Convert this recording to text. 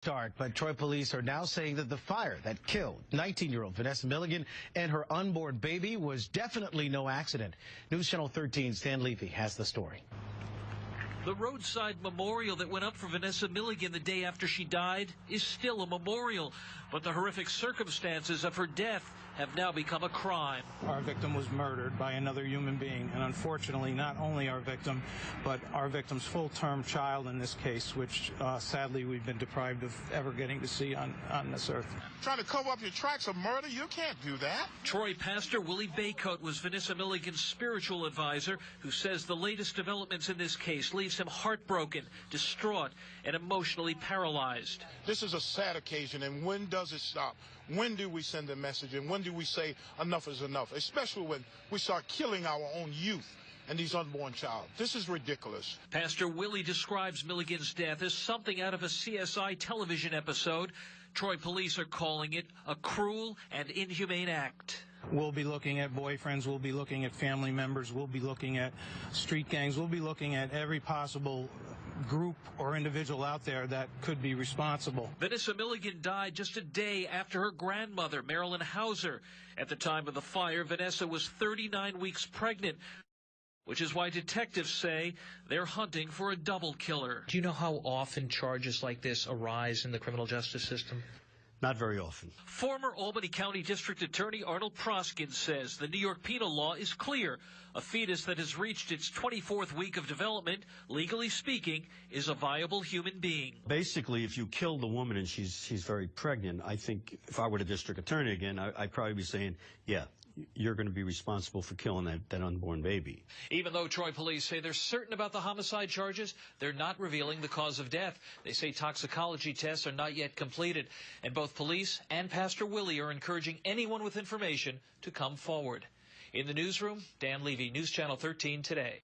Start, but Troy police are now saying that the fire that killed 19-year-old Vanessa Milligan and her unborn baby was definitely no accident. News Channel 13's Stan Levy has the story. The roadside memorial that went up for Vanessa Milligan the day after she died is still a memorial, but the horrific circumstances of her death have now become a crime. Our victim was murdered by another human being, and unfortunately not only our victim, but our victim's full-term child in this case, which sadly we've been deprived of ever getting to see on this earth. Trying to cover up your tracks of murder? You can't do that. Troy pastor Willie Baycoat was Vanessa Milligan's spiritual advisor, who says the latest developments in this case leaves him heartbroken, distraught, and emotionally paralyzed. This is a sad occasion, and when does it stop? When do we send a message, and when do we say enough is enough, especially when we start killing our own youth and these unborn child? This is ridiculous. Pastor Willie describes Milligan's death as something out of a CSI television episode. Troy police are calling it a cruel and inhumane act. We'll be looking at boyfriends, we'll be looking at family members, we'll be looking at street gangs, we'll be looking at every possible group or individual out there that could be responsible. Vanessa Milligan died just a day after her grandmother, Marilyn Hauser. At the time of the fire, Vanessa was 39 weeks pregnant, which is why detectives say they're hunting for a double killer. Do you know how often charges like this arise in the criminal justice system? Not very often. Former Albany County District Attorney Arnold Proskin says the New York penal law is clear. A fetus that has reached its 24th week of development, legally speaking, is a viable human being. Basically, if you kill the woman and she's very pregnant, I think if I were the district attorney again, I'd probably be saying, yeah, you're going to be responsible for killing that unborn baby. Even though Troy police say they're certain about the homicide charges, they're not revealing the cause of death. They say toxicology tests are not yet completed, and both police and Pastor Willie are encouraging anyone with information to come forward. In the newsroom, Dan Levy, News Channel 13 Today.